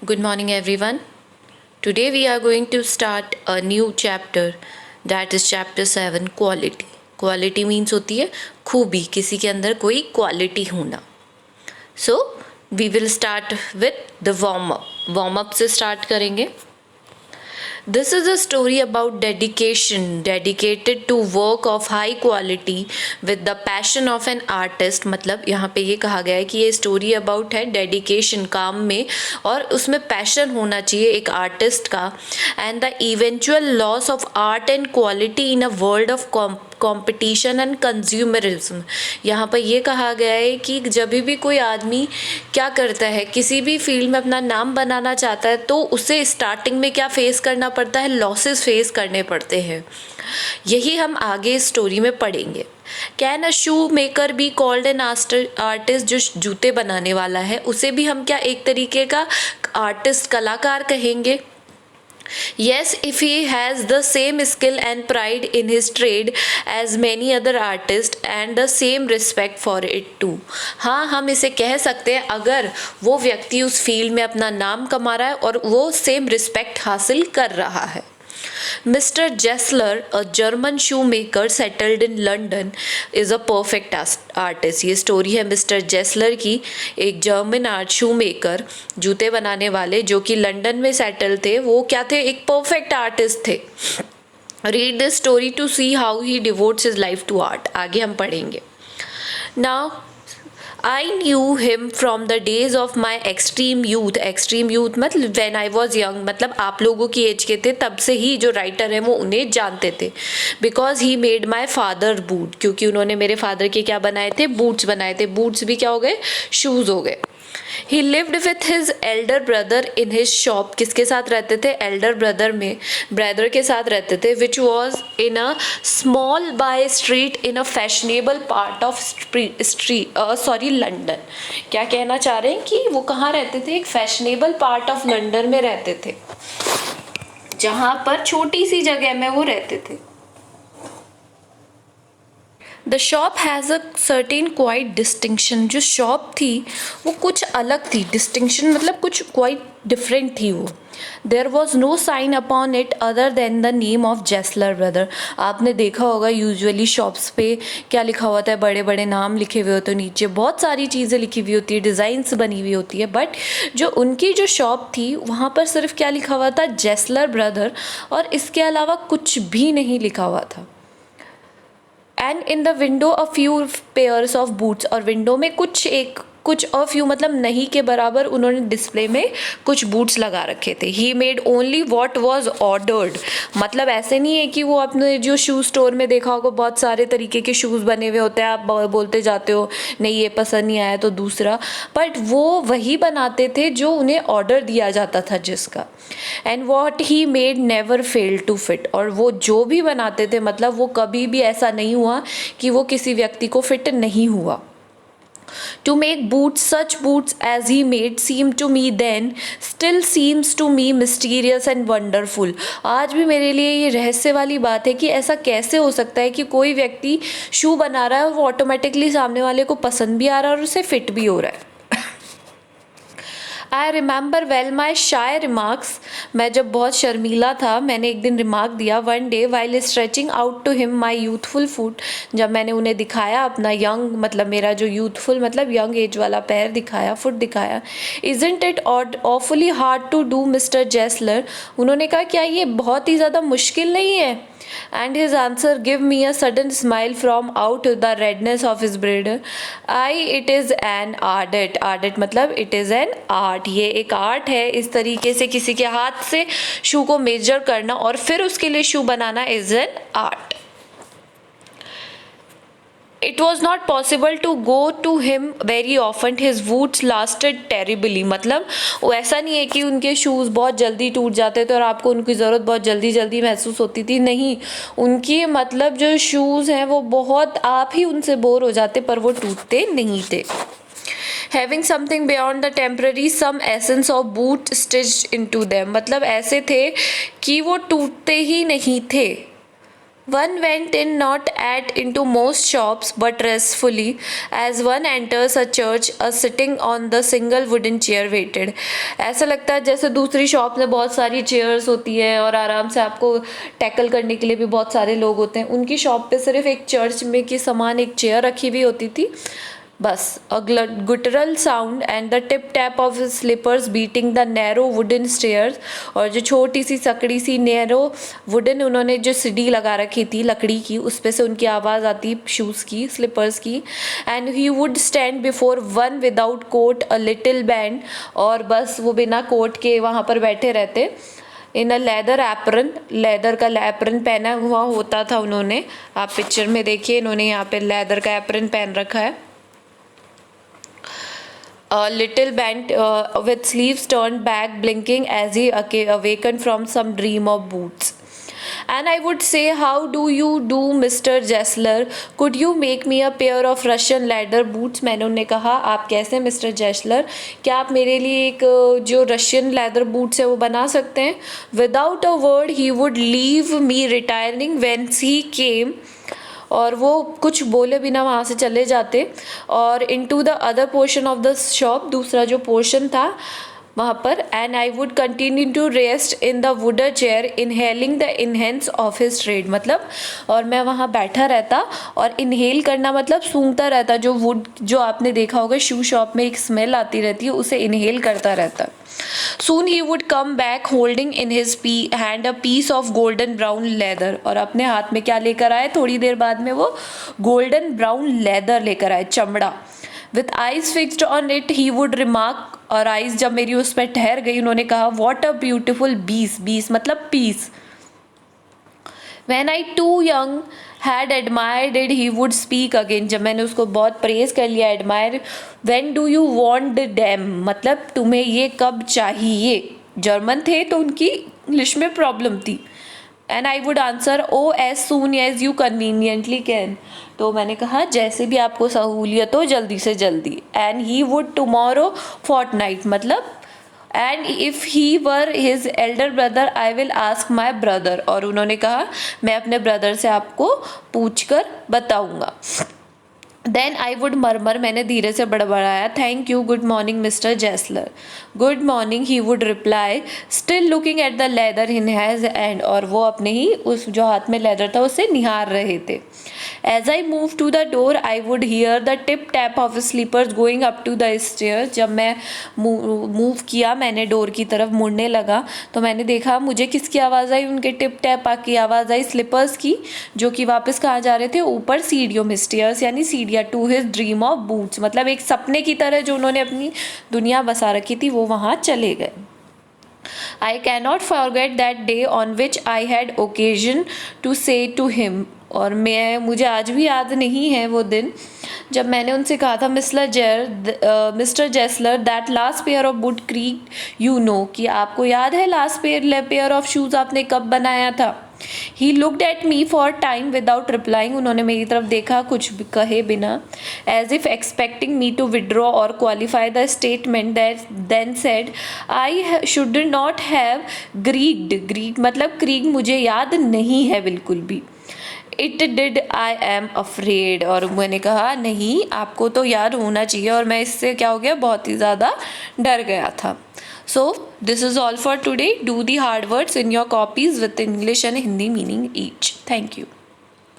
Good morning, everyone. Today we are going to start a new chapter, that is chapter 7, quality. Quality means होती है खूबी, किसी के अंदर कोई क्वालिटी होना. So we will start with the warm up. Warm up से start करेंगे. This is a story about dedication, dedicated to work of high quality with the passion of an artist. मतलब यहाँ पे ये कहा गया है कि ये स्टोरी अबाउट है डेडिकेशन, काम में, और उसमें पैशन होना चाहिए एक आर्टिस्ट का, and the eventual loss of art and quality in a world of competition and consumerism. यहाँ पर ये कहा गया है कि जब भी कोई आदमी क्या करता है, किसी भी फील्ड में अपना नाम बनाना चाहता है, तो उसे स्टार्टिंग में क्या फेस करना पड़ता है, लॉसेस फेस करने पड़ते हैं. यही हम आगे इस स्टोरी में पढ़ेंगे. Can a shoe maker be called an artist? जो जूते बनाने वाला है उसे भी हम क्या एक तरीके का आर्टिस्ट, कलाकार कहेंगे? Yes, if he has the same skill and pride in his trade as many other artists and the same respect for it too. हाँ, हम इसे कह सकते हैं अगर वो व्यक्ति उस फील्ड में अपना नाम कमा रहा है और वो सेम रिस्पेक्ट हासिल कर रहा है. Mr. Jessler, a German shoemaker settled in London, is a perfect artist. ये स्टोरी है मिस्टर जेसलर की, एक जर्मन आर्ट शू मेकर, जूते बनाने वाले, जो कि लंदन में सेटल थे. वो क्या थे? एक परफेक्ट आर्टिस्ट थे. Read this story to see how he devotes his life to art. आगे हम पढ़ेंगे. Now I knew him from the days of my extreme youth. Extreme youth मतलब when I was young, मतलब आप लोगों की as के थे, तब से ही जो राइटर हैं वो उन्हें जानते थे. Because he made my father boot, क्योंकि उन्होंने मेरे फादर के क्या बनाए थे? बूट्स बनाए थे. बूट्स भी क्या हो गए? शूज़ हो गए. He lived with his elder brother in his shop. किसके साथ रहते थे? एल्डर ब्रदर में, ब्रदर के साथ रहते थे. Which was in a small by street in a fashionable part of London. क्या कहना चाह रहे हैं कि वो कहाँ रहते थे? एक फैशनेबल पार्ट ऑफ लंदन में रहते थे, जहाँ पर छोटी सी जगह में वो रहते थे. The shop has a certain quite distinction. जो शॉप थी वो कुछ अलग थी. डिस्टिंक्शन मतलब कुछ क्वाइट डिफरेंट थी वो. There was no sign upon it other than the name of Gessler brother. आपने देखा होगा यूजुअली शॉप्स पे क्या लिखा होता है? बड़े बड़े नाम लिखे हुए होते हैं, नीचे बहुत सारी चीज़ें लिखी हुई होती है, डिज़ाइंस बनी हुई होती है. बट जो उनकी जो शॉप थी वहाँ पर सिर्फ क्या लिखा हुआ था? जेसलर ब्रदर, और इसके अलावा कुछ भी नहीं लिखा हुआ था. And in the window a few pairs of boots. और विंडो में कुछ अ फ्यू मतलब नहीं के बराबर उन्होंने डिस्प्ले में कुछ बूट्स लगा रखे थे. He made only what was ordered. मतलब ऐसे नहीं है कि वो अपने जो शूज़ स्टोर में देखा होगा बहुत सारे तरीके के शूज़ बने हुए होते हैं, आप बोलते जाते हो नहीं ये पसंद नहीं आया तो दूसरा, बट वो वही बनाते थे जो उन्हें ऑर्डर दिया जाता था जिसका. And what he made never fail to fit. और वो जो भी बनाते थे मतलब वो कभी भी ऐसा नहीं हुआ कि वो किसी व्यक्ति को फिट नहीं हुआ. To make boots, such boots as he made, seemed to me then, still seems to me mysterious and wonderful. आज भी मेरे लिए ये रहस्य वाली बात है कि ऐसा कैसे हो सकता है कि कोई व्यक्ति शू बना रहा है और वो ऑटोमेटिकली सामने वाले को पसंद भी आ रहा है और उसे फिट भी हो रहा है. I remember well my shy remarks. मैं जब बहुत शर्मीला था मैंने एक दिन रिमार्क दिया. One day while stretching out to him my youthful foot. जब मैंने उन्हें दिखाया अपना यंग मतलब मेरा जो यूथफुल मतलब यंग एज वाला पैर दिखाया, फुट दिखाया. Isn't it awfully hard to do mister Gessler. उन्होंने कहा क्या ये बहुत ही ज़्यादा मुश्किल नहीं है? And his answer gave me a sudden smile from out the redness of his beard. It is an art. Art मतलब it is an art. ये एक आर्ट है. इस तरीके से किसी के हाथ से शू को मेजर करना और फिर उसके लिए शू बनाना is an art. It was not possible to go to him very often. His boots lasted terribly. मतलब वो ऐसा नहीं है कि उनके शूज़ बहुत जल्दी टूट जाते थे और आपको उनकी ज़रूरत बहुत जल्दी जल्दी महसूस होती थी. नहीं, उनकी मतलब जो शूज़ हैं वो बहुत आप ही उनसे बोर हो जाते पर वो टूटते नहीं थे. Having something beyond the temporary, some essence of boot stitched into them. मतलब ऐसे थे कि वो टूटते ही नहीं थे. One went in not at into most shops but restfully as one enters a church a sitting on the single wooden chair waited. ऐसा लगता है जैसे दूसरी शॉप में बहुत सारी चेयर्स होती है और आराम से आपको टैकल करने के लिए भी बहुत सारे लोग होते हैं, उनकी शॉप पे सिर्फ एक चर्च में के समान एक चेयर रखी हुई होती थी बस. A guttural sound and the tip tap of his slippers beating the narrow wooden stairs. और जो छोटी सी सकड़ी सी नैरो वुडन उन्होंने जो सीढ़ी लगा रखी थी लकड़ी की, उस पे से उनकी आवाज़ आती शूज़ की, स्लीपर्स की. And he would stand before one without coat a little bent. और बस वो बिना कोट के वहाँ पर बैठे रहते. इन अ लेदर एप्रन, लेदर का एप्रन पहना हुआ होता था उन्होंने. आप पिक्चर में देखिए, इन्होंने यहाँ पे लेदर का एप्रन पहन रखा है. A little bent with sleeves turned back, blinking as he awakened from some dream of boots. And I would say, how do you do, Mr. Jessler? Could you make me a pair of Russian leather boots? मैंने उन्हें कहा, आप कैसे mister जेस्लर, क्या आप मेरे लिए एक जो रशियन लेदर बूट्स है वो बना सकते हैं? Without a word he would leave me retiring whence he came. और वो कुछ बोले बिना वहाँ से चले जाते. और into the other portion of the shop, दूसरा जो पोर्शन था वहाँ पर. And I would continue to rest in the wooden chair inhaling the incense of his trade. मतलब और मैं वहाँ बैठा रहता और इनहेल करना मतलब सूंघता रहता. जो वुड जो आपने देखा होगा शू शॉप में एक स्मेल आती रहती है, उसे इनहेल करता रहता. Soon he would come back holding in his hand a piece of golden brown leather. और अपने हाथ में क्या लेकर आए? थोड़ी देर बाद में वो golden brown leather लेकर आए, चमड़ा. With eyes fixed on it he would remark. और eyes जब मेरी उस पर ठहर गई, उन्होंने कहा, what a beautiful piece. piece मतलब piece. When I too young had admired it he would speak again. जब मैंने उसको बहुत प्रेज कर लिया, admire. When do you want them? मतलब तुम्हें ये कब चाहिए? जर्मन थे तो उनकी इंग्लिश में प्रॉब्लम थी. And I would answer, oh as soon as you conveniently can. तो मैंने कहा जैसे भी आपको सहूलियत हो, जल्दी से जल्दी. And he would tomorrow Fortnite मतलब and if he were his Elder brother I will ask my brother. और उन्होंने कहा मैं अपने ब्रदर से आपको पूछ कर बताऊँगा. देन आई वुड मरमर, मैंने धीरे से बड़बड़ाया, thank you, good morning mister Gessler. Good morning he would reply, still looking at the leather in his hand. और वो अपने ही उस जो हाथ में लेदर था उसे निहार रहे थे. As I move to the door I would hear the tip tap of slippers going up to the stair. जब मैं मूव किया, मैंने डोर की तरफ मुड़ने लगा तो मैंने देखा मुझे किसकी आवाज़ आई? उनके टिप टैप की आवाज़ आई, स्लीपर्स की, जो कि वापस कहाँ जा रहे थे? ऊपर सीढ़ियों में. स्टेयर्स यानी सीढ़ियाँ. To his dream of boots मतलब एक सपने की तरह जो उन्होंने अपनी दुनिया बसा रखी थी वो वहाँ चले गए. I cannot forget that day on which I had occasion to say to him. और मुझे आज भी याद नहीं है वो दिन जब मैंने उनसे कहा था, mister Gessler, that last pair of boot creak you know, कि आपको याद है लास्ट पेयर ऑफ शूज़ आपने कब बनाया था. He looked at me for time without replying. उन्होंने मेरी तरफ देखा कुछ कहे बिना. As if expecting me to withdraw और qualify the statement. Then said, I should not have creaked मतलब क्रीग मुझे याद नहीं है बिल्कुल भी. It did I am afraid. और मैंने कहा नहीं, आपको तो याद होना चाहिए. और मैं इससे क्या हो गया, बहुत ही ज़्यादा डर गया था. So this is all for today. Do the hard words in your copies with English and Hindi meaning each. Thank you.